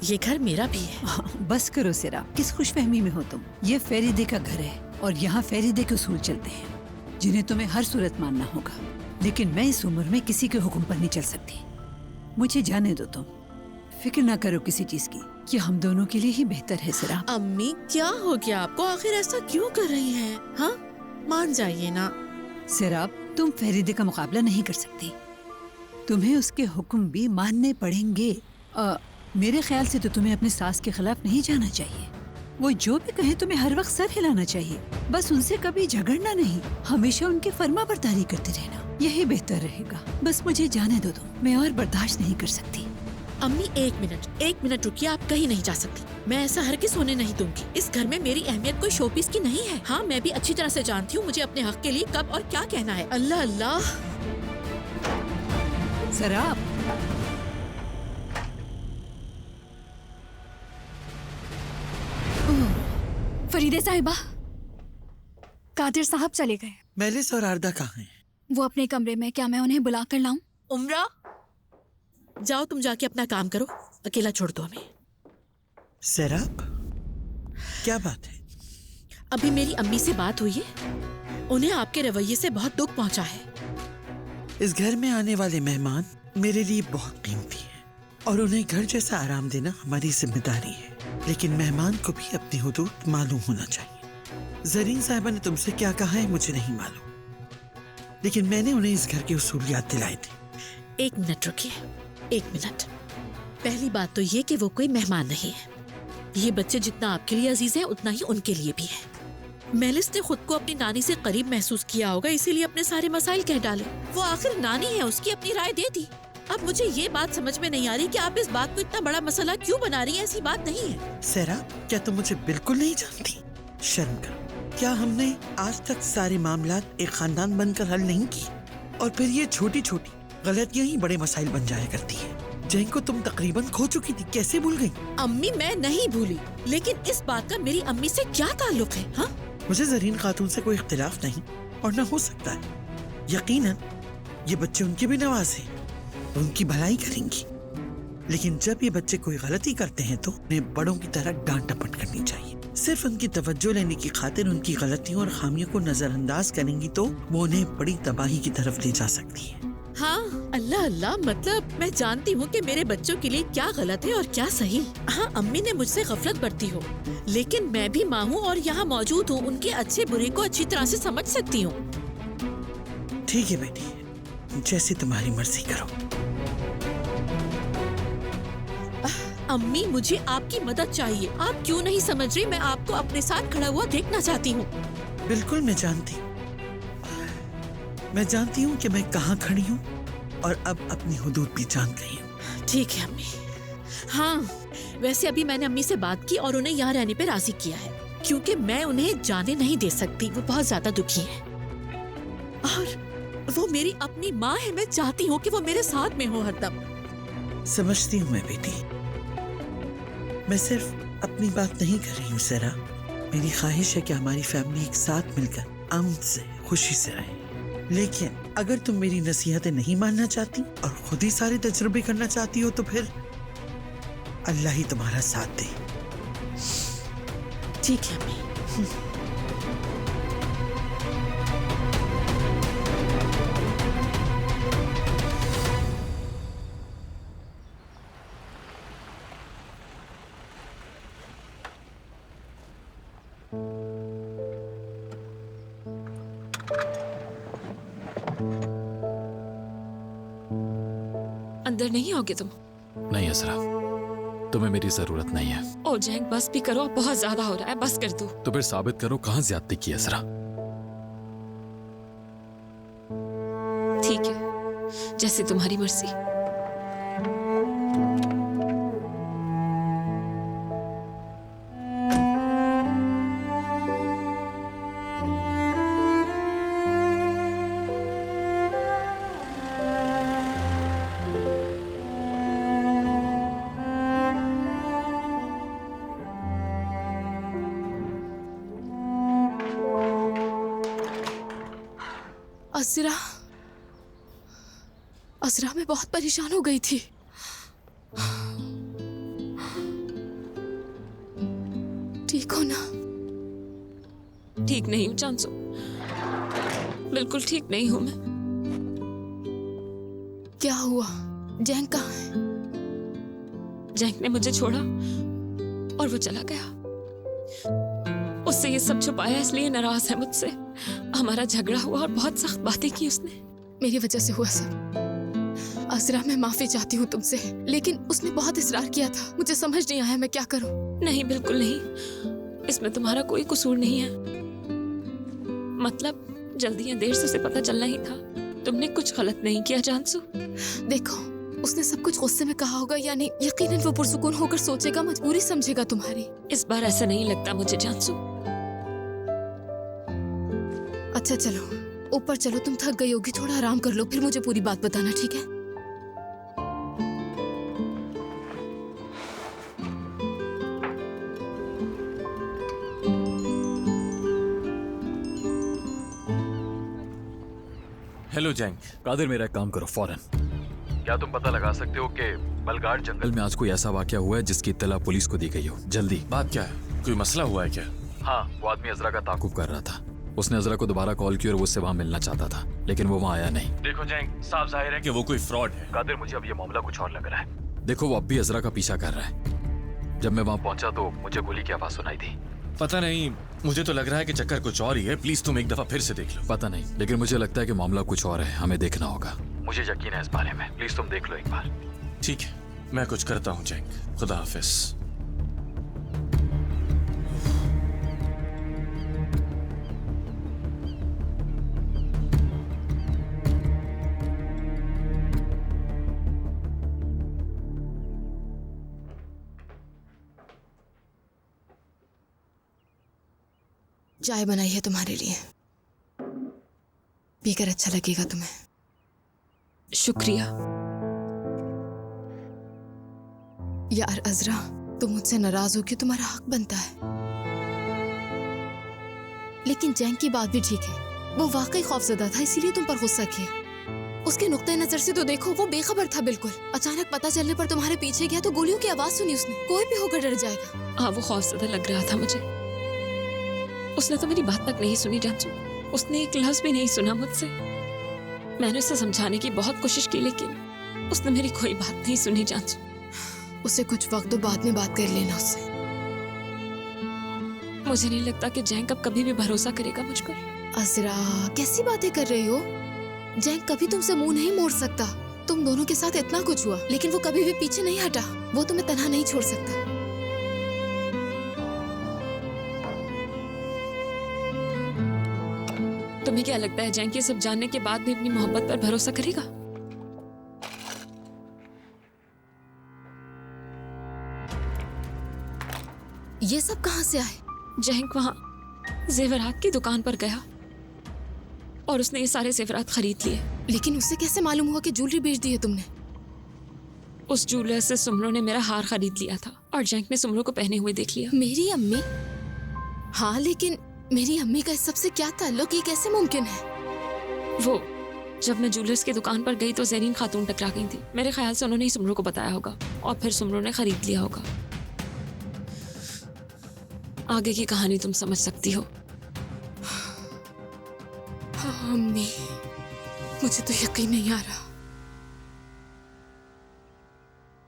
Speaker 11: ये घर मेरा भी है।
Speaker 12: बस करो सिरा, किस खुशफहमी में हो तुम? ये फरीदे का घर है और यहाँ फरीदे के उसूल चलते हैं जिन्हें तुम्हें हर सूरत मानना होगा, लेकिन मैं इस उम्र में किसी के हुक्म पर नहीं चल सकती। मुझे जाने दो, तुम फिक्र ना करो किसी चीज की, कि हम दोनों के लिए ही बेहतर है। सिरा
Speaker 11: अम्मी क्या हो गया आपको? आखिर ऐसा क्यों कर रही हैं? हाँ मान जाइए ना।
Speaker 12: सिरा, तुम फरीदे का मुकाबला नहीं कर सकती, तुम्हें उसके हुक्म भी मानने पड़ेंगे। मेरे ख्याल से तो तुम्हें अपने सास के खिलाफ नहीं जाना चाहिए। वो जो भी कहें तुम्हें हर वक्त सर हिलाना चाहिए, बस उनसे कभी झगड़ना नहीं, हमेशा उनकी फर्मा बरदारी करते रहना, यही बेहतर रहेगा। बस मुझे जाने दो तुम, मैं और बर्दाश्त नहीं कर सकती।
Speaker 11: अम्मी एक मिनट रुकिए, आप कहीं नहीं जा सकती। मैं ऐसा हरगिज़ होने नहीं दूंगी। इस घर में मेरी अहमियत कोई शोपीस की नहीं है। हाँ मैं भी अच्छी तरह से जानती हूँ मुझे अपने हक के लिए कब और क्या कहना है। अल्लाह अल्लाह।
Speaker 12: सराब,
Speaker 10: फरीदे साहिबा, कादिर साहब चले गए।
Speaker 13: मेलिस और आरदा कहाँ हैं?
Speaker 10: वो अपने कमरे में, क्या मैं उन्हें बुला कर लाऊं?
Speaker 11: उम्रा, जाओ तुम जाके अपना काम करो, अकेला छोड़ दो हमें।
Speaker 13: सराब, क्या बात है?
Speaker 11: अभी मेरी अम्मी से बात हुई है, उन्हें आपके रवैये से बहुत दुख पहुंचा है।
Speaker 13: इस घर में आने वाले मेहमान मेरे लिए बहुत कीमती हैं और उन्हें घर जैसा आराम देना हमारी जिम्मेदारी है, लेकिन मेहमान को भी अपनी हुदूद मालूम होना चाहिए। जरीन साहिबा ने तुमसे क्या कहा है मुझे नहीं मालूम, लेकिन मैंने उन्हें इस घर के उसूल याद दिलाए थे।
Speaker 11: एक मिनट रुकिए, एक मिनट। पहली बात तो ये कि वो कोई मेहमान नहीं है। ये बच्चे जितना आपके लिए अजीज है उतना ही उनके लिए भी है। मेलिस ने खुद को अपनी नानी से करीब महसूस किया होगा, इसीलिए अपने सारे मसाइल कह डाले। वो आखिर नानी है, उसकी अपनी राय दे दी। अब मुझे ये बात समझ में नहीं आ रही कि आप इस बात को इतना बड़ा मसला क्यों बना रही हैं। ऐसी बात नहीं है।
Speaker 13: सरा, क्या तुम मुझे बिल्कुल नहीं जानती? शर्म करो, क्या हमने आज तक सारे मामलात एक खानदान बनकर हल नहीं किए? और फिर ये छोटी छोटी गलतियां ही बड़े मसाइल बन जाया करती है। जैन को तुम तकरीबन खो चुकी थी, कैसे भूल गई?
Speaker 11: अम्मी मैं नहीं भूली, लेकिन इस बात का मेरी अम्मी से क्या ताल्लुक है? हाँ,
Speaker 13: मुझे ज़रीन खातून से कोई इख्तिलाफ नहीं और न हो सकता है। यकीनन ये बच्चे उनके भी नवाज हैं, उनकी भलाई करेंगी। लेकिन जब ये बच्चे कोई गलती करते हैं तो उन्हें बड़ों की तरह डांट टपट करनी चाहिए। सिर्फ उनकी तवज्जो लेने की खातिर उनकी गलतियों और खामियों को नजरअंदाज करेंगी तो वो उन्हें बड़ी तबाही की तरफ ले जा सकती है।
Speaker 11: हाँ, अल्लाह अल्लाह, मतलब मैं जानती हूँ कि मेरे बच्चों के लिए क्या गलत है और क्या सही। हाँ, अम्मी ने मुझसे गफलत बरती हो, लेकिन मैं भी माँ हूँ और यहाँ मौजूद हूँ, उनके अच्छे बुरे को अच्छी तरह से समझ सकती हूँ।
Speaker 13: ठीक है बेटी, जैसे तुम्हारी मर्जी करो।
Speaker 11: अम्मी मुझे आपकी मदद चाहिए, आप क्यों नहीं समझ रही? मैं आपको अपने साथ खड़ा हुआ देखना चाहती हूँ।
Speaker 13: बिल्कुल मैं जानती हूँ कि मैं कहाँ खड़ी हूँ और अब अपनी हुदूद भी जान गई हूँ।
Speaker 11: ठीक है अम्मी। हाँ, वैसे अभी मैंने अम्मी से बात की और उन्हें यहाँ रहने पे राजी किया है, क्योंकि मैं उन्हें जाने नहीं दे सकती। वो बहुत ज्यादा दुखी है और वो मेरी अपनी माँ है। मैं चाहती हूँ कि वो मेरे साथ में हो हरदम।
Speaker 13: समझती हूँ मैं बेटी, मैं सिर्फ अपनी बात नहीं कर रही हूँ सरा। मेरी ख्वाहिश है कि हमारी फैमिली एक साथ मिलकर अमन से खुशी से रहे। लेकिन अगर तुम मेरी नसीहतें नहीं मानना चाहती और खुद ही सारे तजुर्बे करना चाहती हो तो फिर अल्लाह ही तुम्हारा साथ दे।
Speaker 11: ठीक है अम्मी।
Speaker 2: अंदर नहीं आओगे तुम?
Speaker 3: नहीं असरा, तुम्हें मेरी जरूरत नहीं है।
Speaker 2: ओ जैंग बस भी करो, बहुत ज्यादा हो रहा है, बस कर दो।
Speaker 3: तो फिर साबित करो कहाँ ज्यादती की असरा।
Speaker 2: ठीक है, जैसे तुम्हारी मर्जी। असरा मैं बहुत परेशान हो गई थी। ठीक हो ना? ठीक नहीं हूँ चांसू, बिल्कुल ठीक नहीं हूँ मैं। क्या हुआ? जैंग कहाँ है? जैंग ने मुझे छोड़ा और वो चला गया। उससे ये सब छुपाया इसलिए नाराज है मुझसे। हमारा झगड़ा हुआ और बहुत सख्त बातें की उसने। मेरी वजह से हुआ सब। असरा मैं माफी चाहती हूँ तुमसे, लेकिन उसने बहुत इसरार किया था। मुझे समझ नहीं आया मैं क्या करूँ। नहीं, बिल्कुल नहीं, इसमें तुम्हारा कोई कसूर नहीं है। मतलब जल्दी या देर से उसे पता चलना ही था। तुमने कुछ गलत नहीं किया जानसू। देखो, उसने सब कुछ गुस्से में कहा होगा, यानी यकीनन वो पुरसुकून होकर सोचेगा, मजबूरी समझेगा तुम्हारी। इस बार ऐसा नहीं लगता मुझे जानसू। अच्छा चलो ऊपर चलो, तुम थक गई होगी, थोड़ा आराम कर लो, फिर मुझे पूरी बात बताना, ठीक है?
Speaker 9: हेलो जैंग।
Speaker 3: कादिर, मेरा एक काम करो फौरन।
Speaker 9: क्या तुम पता लगा सकते हो कि बलगाड़ जंगल
Speaker 3: में आज कोई ऐसा वाकया हुआ है जिसकी इत्तला पुलिस को दी गई हो? जल्दी।
Speaker 9: बात क्या है? कोई मसला हुआ है क्या?
Speaker 3: हाँ, वो आदमी अजरा का ताकुब कर रहा था। उसने अजरा को दोबारा कॉल की और वो उससे वहाँ मिलना चाहता था, लेकिन वो वहाँ आया नहीं।
Speaker 9: देखो जैंग, साफ जाहिर है कि वो कोई फ्रॉड है।
Speaker 3: कादिर, मुझे अब ये मामला कुछ और लग रहा है। देखो, वो अब भी अजरा का पीछा कर रहा है। जब मैं वहाँ पहुंचा तो मुझे गोली की आवाज सुनाई दी।
Speaker 9: पता नहीं, मुझे तो लग रहा है कि चक्कर कुछ और ही है। प्लीज तुम एक दफा फिर से देख लो।
Speaker 3: पता नहीं, लेकिन मुझे लगता है कि मामला कुछ और है। हमें देखना होगा। मुझे यकीन है इस बारे में। प्लीज तुम देख लो एक बार।
Speaker 9: ठीक है, मैं कुछ करता हूँ जैंग। खुदा हाफिज।
Speaker 8: चाय बनाई है तुम्हारे लिए, पीकर अच्छा लगेगा तुम्हें।
Speaker 2: शुक्रिया।
Speaker 8: यार अजरा, तुम मुझसे नाराज हो कि तुम्हारा हक बनता है, लेकिन जैंग की बात भी ठीक है। वो वाकई खौफजदा था, इसीलिए तुम पर गुस्सा किया। उसके नुक्ते नजर से तो देखो, वो बेखबर था बिल्कुल। अचानक पता चलने पर तुम्हारे पीछे गया तो गोलियों की आवाज सुनी उसने। कोई भी होकर डर जाएगा।
Speaker 2: हाँ, वो खौफजदा लग रहा था मुझे। उसने तो मेरी बात तक नहीं सुनी जानसू। उसने एक लफ्ज भी नहीं सुना मुझसे। मैंने उसे समझाने की बहुत कोशिश की, लेकिन उसने मेरी कोई बात नहीं सुनी जानसू।
Speaker 8: उसे कुछ वक्त तो बाद में बात कर लेना उससे।
Speaker 2: मुझे नहीं लगता कि जैंग अब कभी भी भरोसा करेगा मुझ पर।
Speaker 8: अजरा, कैसी बातें कर रही हो? जैंग कभी तुमसे मुंह नहीं मोड़ सकता। तुम दोनों के साथ इतना कुछ हुआ, लेकिन वो कभी भी पीछे नहीं हटा। वो तुम्हें तन्हा नहीं छोड़ सकता।
Speaker 2: तुम्हें क्या लगता है जैंग ये सब जानने के बाद भी अपनी मोहब्बत पर भरोसा करेगा?
Speaker 8: ये सब कहां से आए?
Speaker 2: जैंग वहां जेवरात की दुकान पर गया और उसने ये सारे जेवरात खरीद लिए।
Speaker 8: लेकिन उसे कैसे मालूम हुआ कि ज्वेलरी बेच दी है तुमने?
Speaker 2: उस ज्वेलर से सुमरो ने मेरा हार खरीद लिया था और जैंग ने सुमरो को पहने हुए देख लिया।
Speaker 8: मेरी अम्मी? हाँ, लेकिन मेरी अम्मी का इस सबसे क्या ताल्लुक? ये कैसे मुमकिन है?
Speaker 2: वो जब मैं ज्वेलर्स की दुकान पर गई तो ज़रीन खातून टकरा गई थी। मेरे ख्याल से उन्होंने ही सुमरो को बताया होगा और फिर सुमरो ने खरीद लिया होगा। आगे की कहानी तुम समझ सकती हो।
Speaker 8: हाँ अम्मी, मुझे तो यकीन नहीं आ रहा।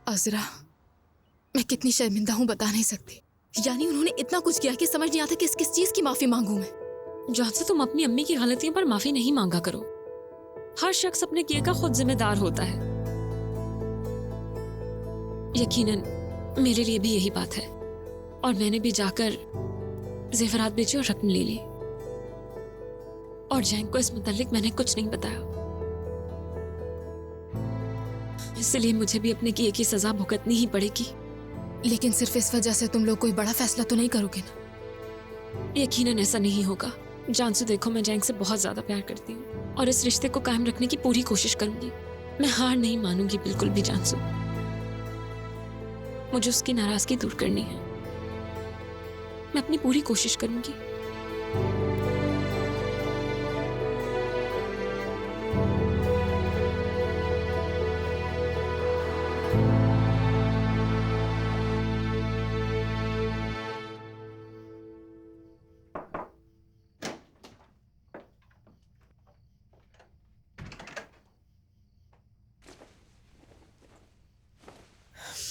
Speaker 8: अजरा, मैं कितनी शर्मिंदा हूँ बता नहीं सकती। यानी उन्होंने इतना कुछ किया कि समझ नहीं आता किस किस चीज की माफी मांगू मैं।
Speaker 2: जॉनसन, तुम अपनी अम्मी की गलतियों पर माफी नहीं मांगा करो। हर शख्स अपने किए का खुद जिम्मेदार होता है। यकीनन मेरे लिए भी यही बात है और मैंने भी जाकर जेवरात बेचे और रकम ले ली। और जैंग को इस मुतालिक मैंने कुछ नहीं बताया, इसलिए मुझे भी अपने किए की सजा भुगतनी ही पड़ेगी।
Speaker 8: लेकिन सिर्फ इस वजह से तुम लोग कोई बड़ा फैसला तो नहीं करोगे ना?
Speaker 2: यकीनन ऐसा नहीं होगा। जानसू, देखो, मैं जैंग से बहुत ज्यादा प्यार करती हूँ और इस रिश्ते को कायम रखने की पूरी कोशिश करूंगी। मैं हार नहीं मानूंगी बिल्कुल भी जानसू। मुझे उसकी नाराजगी दूर करनी है। मैं अपनी पूरी कोशिश करूंगी।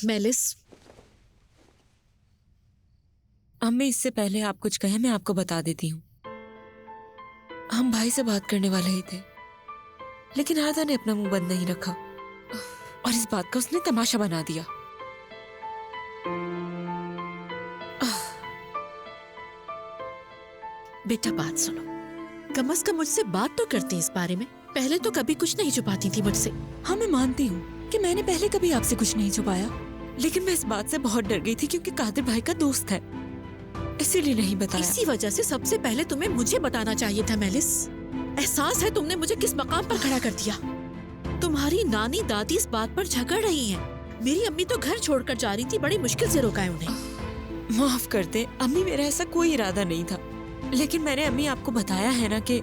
Speaker 11: मेलिस,
Speaker 1: अम्मी, इससे पहले आप कुछ कहें मैं आपको बता देती हूँ। हम भाई से बात करने वाले ही थे, लेकिन आरदा ने अपना मुंह बंद नहीं रखा और इस बात का उसने तमाशा बना दिया।
Speaker 11: बेटा बात सुनो, कम से कम मुझसे बात तो करती इस बारे में। पहले तो कभी कुछ नहीं छुपाती थी मुझसे।
Speaker 1: हाँ, मैं मानती हूँ कि मैंने पहले कभी आपसे कुछ नहीं छुपाया, लेकिन मैं इस बात से बहुत डर गई थी क्योंकि कादिर भाई का दोस्त है, इसीलिए नहीं बताया।
Speaker 11: इसी वजह से सबसे पहले तुम्हें मुझे बताना चाहिए था मेलिस। एहसास है तुमने मुझे किस मकाम पर खड़ा कर दिया। तुम्हारी नानी दादी इस बात पर झगड़ रही हैं। मेरी अम्मी तो घर छोड़कर जा रही थी, बड़ी मुश्किल से रोका है उन्हें।
Speaker 1: माफ कर दे अम्मी, मेरा ऐसा कोई इरादा नहीं था, लेकिन मैंने अम्मी आपको बताया है ना कि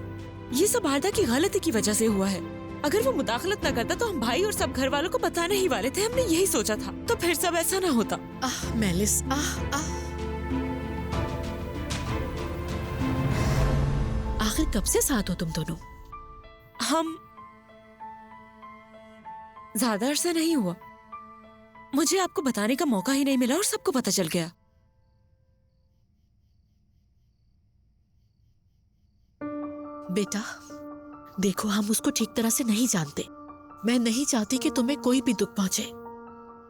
Speaker 1: ये सब आरदा की गलती की वजह से हुआ है। अगर वो मुदाखलत न करता तो हम भाई और सब घर वालों को बताने ही वाले थे। हमने यही सोचा था, तो फिर सब ऐसा ना होता।
Speaker 11: मेलिस, आखिर कब से साथ हो तुम दोनों?
Speaker 1: हम ज्यादा अरसा नहीं हुआ। मुझे आपको बताने का मौका ही नहीं मिला और सबको पता चल गया।
Speaker 11: बेटा देखो, हम उसको ठीक तरह से नहीं जानते। मैं नहीं चाहती कि तुम्हें कोई भी दुख पहुंचे।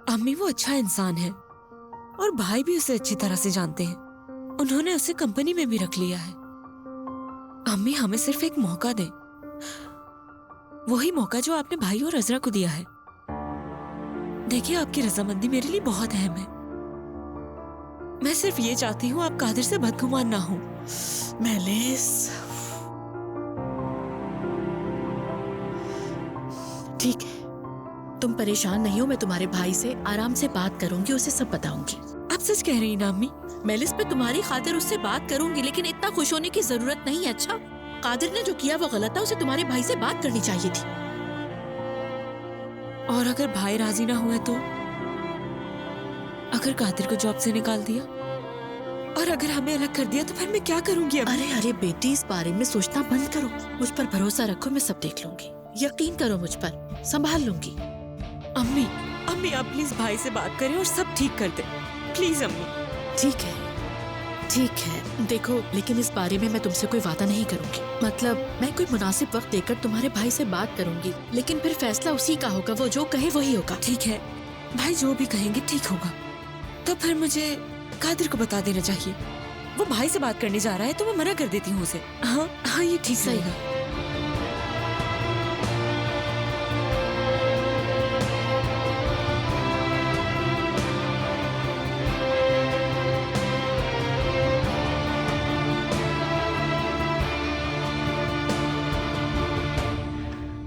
Speaker 1: अम्मी, वो अच्छा इंसान है और भाई भी उसे अच्छी तरह से जानते हैं। उन्होंने उसे कंपनी में भी रख लिया है। अम्मी, हमें सिर्फ एक मौका दें, वही मौका जो आपने भाई और अजरा को दिया है। देखिए, आपकी रजामंदी मेरे लिए बहुत अहम है। मैं सिर्फ ये चाहती हूँ आप कादिर से बदगुमान ना हो।
Speaker 11: मैलिस, ठीक है, तुम परेशान नहीं हो। मैं तुम्हारे भाई से आराम से बात करूंगी, उसे सब बताऊंगी।
Speaker 1: आप सच कह रही ना अम्मी?
Speaker 11: मैलिस, मैं तुम्हारी खातिर उससे बात करूंगी, लेकिन इतना खुश होने की जरूरत नहीं है। अच्छा, कादिर ने जो किया वो गलत था, उसे तुम्हारे भाई से बात करनी चाहिए थी।
Speaker 1: और अगर भाई राजी ना हुए तो? अगर कादिर को जॉब से निकाल दिया और अगर हमें अलग कर दिया तो फिर मैं क्या करूंगी अब?
Speaker 11: अरे अरे बेटी, इस बारे में सोचना बंद करो। मुझ पर भरोसा रखो, मैं सब देख लूंगी। यकीन करो मुझ पर, संभाल लूंगी।
Speaker 1: अम्मी, अम्मी आप प्लीज भाई से बात करें और सब ठीक कर दे, प्लीज अम्मी।
Speaker 11: ठीक है, ठीक है। देखो, लेकिन इस बारे में मैं तुमसे कोई वादा नहीं करूंगी। मतलब मैं कोई मुनासिब वक्त देकर तुम्हारे भाई से बात करूंगी, लेकिन फिर फैसला उसी का होगा। वो जो कहे वही होगा।
Speaker 1: ठीक है, भाई जो भी कहेंगे ठीक होगा। तो फिर मुझे कादिर को बता देना चाहिए। वो भाई से बात करने जा रहा है तो मैं मना कर देती हूँ उसे। हाँ हाँ, ये ठीक रहेगा।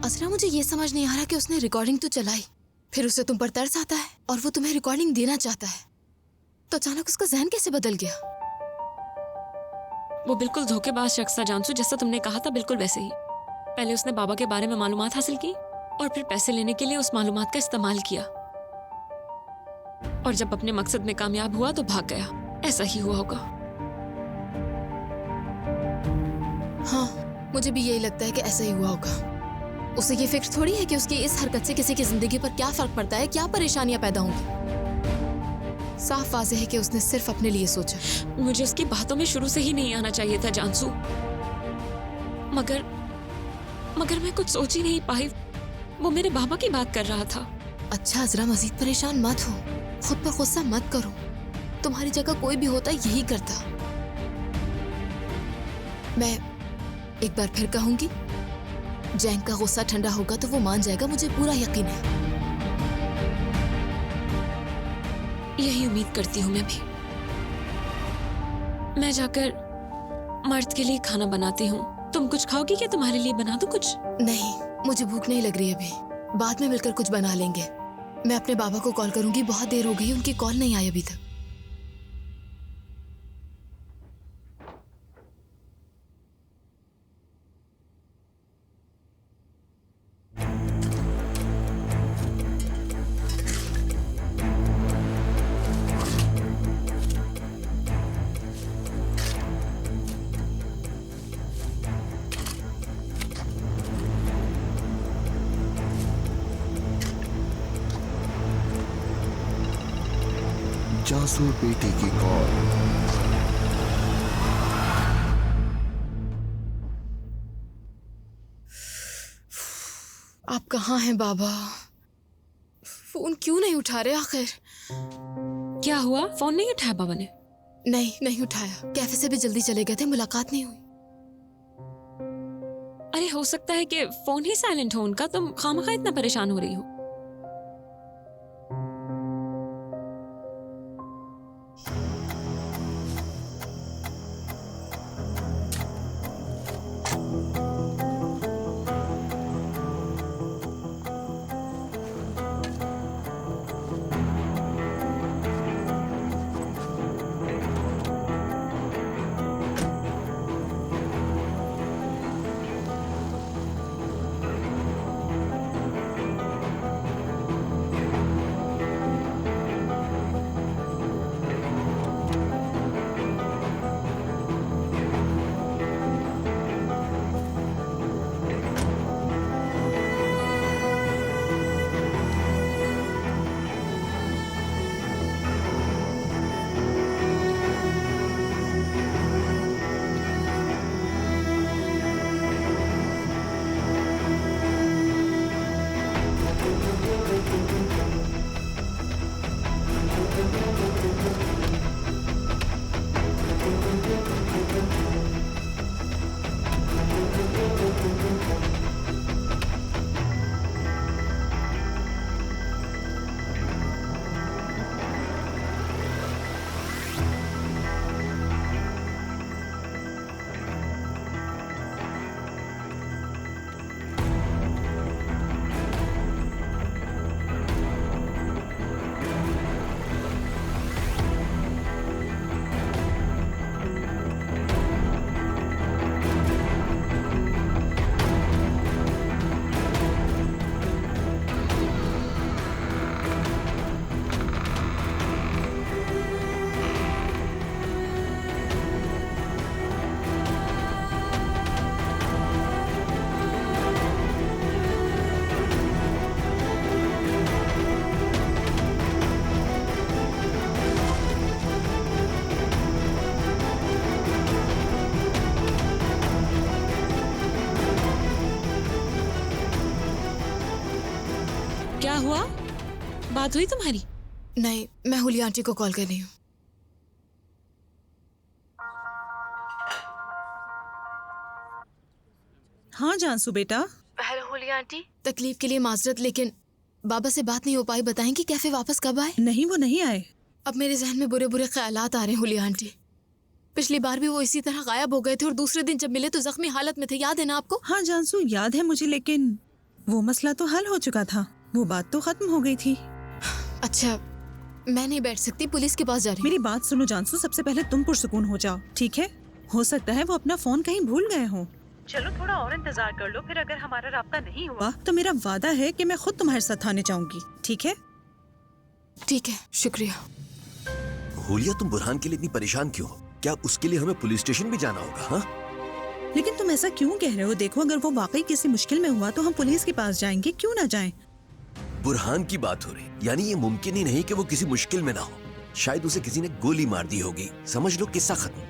Speaker 8: असरा, मुझे ये समझ नहीं आ रहा कि उसने रिकॉर्डिंग तो चलाई, फिर उसे तुम पर तरस आता है और वो तुम्हें रिकॉर्डिंग देना चाहता है, तो अचानक उसका जहन कैसे बदल गया?
Speaker 2: वो बिल्कुल धोखेबाज शख्स था जानसू, जैसा तुमने कहा था बिल्कुल वैसे ही। पहले उसने बाबा के बारे में मालूमात हासिल की और फिर पैसे लेने के लिए उस मालूमात का इस्तेमाल किया, और जब अपने मकसद में कामयाब हुआ तो भाग गया। ऐसा ही हुआ होगा।
Speaker 8: हाँ, मुझे भी यही लगता है कि ऐसा ही हुआ होगा। उसे ये फिक्र थोड़ी है कि उसकी इस हरकत से किसी की जिंदगी पर क्या फर्क पड़ता है, क्या परेशानियां पैदा होंगी। साफ वाज़ेह है कि उसने सिर्फ अपने लिए सोचा।
Speaker 2: मुझे उसकी बातों में शुरू से ही नहीं आना चाहिए था जानसू, मगर मैं कुछ सोच ही नहीं पाई। वो मेरे बाबा की बात कर रहा था।
Speaker 8: अच्छा अजरा, मजीद परेशान मत हो, खुद पर गुस्सा मत करो। तुम्हारी जगह कोई भी होता यही करता। मैं एक बार फिर कहूंगी, जैंग का गुस्सा ठंडा होगा तो वो मान जाएगा, मुझे पूरा यकीन है।
Speaker 2: यही उम्मीद करती हूँ मैं भी। मैं जाकर मर्द के लिए खाना बनाती हूँ। तुम कुछ खाओगी क्या? तुम्हारे लिए बना दूँ कुछ?
Speaker 8: नहीं, मुझे भूख नहीं लग रही अभी, बाद में मिलकर कुछ बना लेंगे। मैं अपने बाबा को कॉल करूंगी, बहुत देर हो गई, उनकी कॉल नहीं आई अभी तक।
Speaker 14: जासूर बेटे की कॉल।
Speaker 8: आप कहाँ हैं बाबा? फोन क्यों नहीं उठा रहे आखिर?
Speaker 2: क्या हुआ? फोन नहीं उठाया बाबा ने?
Speaker 8: नहीं उठाया। कैफे से भी जल्दी चले गए थे, मुलाकात नहीं हुई।
Speaker 2: अरे हो सकता है कि फोन ही साइलेंट हो उनका। तुम खामखा इतना परेशान हो रही हो।
Speaker 11: क्या हुआ? बात हुई तुम्हारी?
Speaker 8: नहीं, मैं हुलिया आंटी को कॉल कर रही हूँ।
Speaker 14: हाँ जानसू बेटा।
Speaker 8: हेलो हुलिया आंटी। तकलीफ के लिए माजरत, लेकिन बाबा से बात नहीं हो पाई। बताएंगी कैफे वापस कब आए?
Speaker 14: नहीं, वो नहीं आए।
Speaker 8: अब मेरे जहन में बुरे बुरे ख्यालात आ रहे हैं हुलिया आंटी। पिछली बार भी वो इसी तरह गायब हो गए थे और दूसरे दिन जब मिले तो जख्मी हालत में थे, याद है ना आपको?
Speaker 14: हाँ जानसू, याद है मुझे, लेकिन वो मसला तो हल हो चुका था, वो बात तो खत्म हो गई थी।
Speaker 8: अच्छा, मैं नहीं बैठ सकती, पुलिस के पास जा रही हूँ।
Speaker 14: मेरी बात सुनो जानसू, सबसे पहले तुम पुरसुकून हो जाओ, ठीक है? हो सकता है वो अपना फोन कहीं भूल गए हो। चलो थोड़ा और इंतजार कर लो, फिर अगर हमारा राब्ता नहीं हुआ तो मेरा वादा है कि मैं खुद तुम्हारे साथ थाने जाऊंगी, ठीक है?
Speaker 8: ठीक है, शुक्रिया।
Speaker 6: हुलिया, तुम बुरहान के लिए इतनी परेशान क्यों हो? क्या उसके लिए हमें पुलिस स्टेशन भी जाना होगा? हाँ,
Speaker 14: लेकिन तुम ऐसा क्यों कह रहे हो? देखो, अगर वो वाकई किसी मुश्किल में हुआ तो हम पुलिस के पास जाएंगे, क्यों ना जाएं?
Speaker 6: बुरहान की बात हो रही, यानी ये मुमकिन ही नहीं कि वो किसी मुश्किल में ना हो। शायद उसे किसी ने गोली मार दी होगी, समझ लो किस्सा खत्म।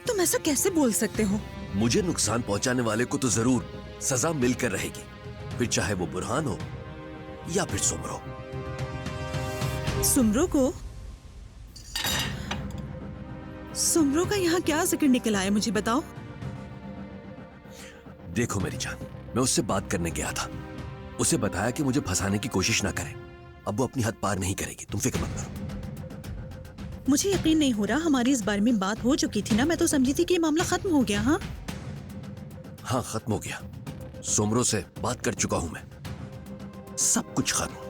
Speaker 14: तुम ऐसा कैसे बोल सकते हो?
Speaker 6: मुझे नुकसान पहुंचाने वाले को तो जरूर सजा मिलकर रहेगी, फिर चाहे वो बुरहान हो या फिर सुमरो।
Speaker 14: सुमरो को? सुमरो का यहाँ क्या जिक्र निकल आया, मुझे बताओ।
Speaker 6: देखो मेरी जान, मैं उससे बात करने गया था, उसे बताया कि मुझे फंसाने की कोशिश ना करे। अब वो अपनी हद पार नहीं करेगी, तुम फिक्र मत करो।
Speaker 14: मुझे यकीन नहीं हो रहा, हमारी इस बारे में बात हो चुकी थी ना, मैं तो समझी थी कि ये मामला खत्म हो गया।
Speaker 6: हाँ, खत्म हो गया, सुमरो से बात कर चुका हूं मैं, सब कुछ खत्म।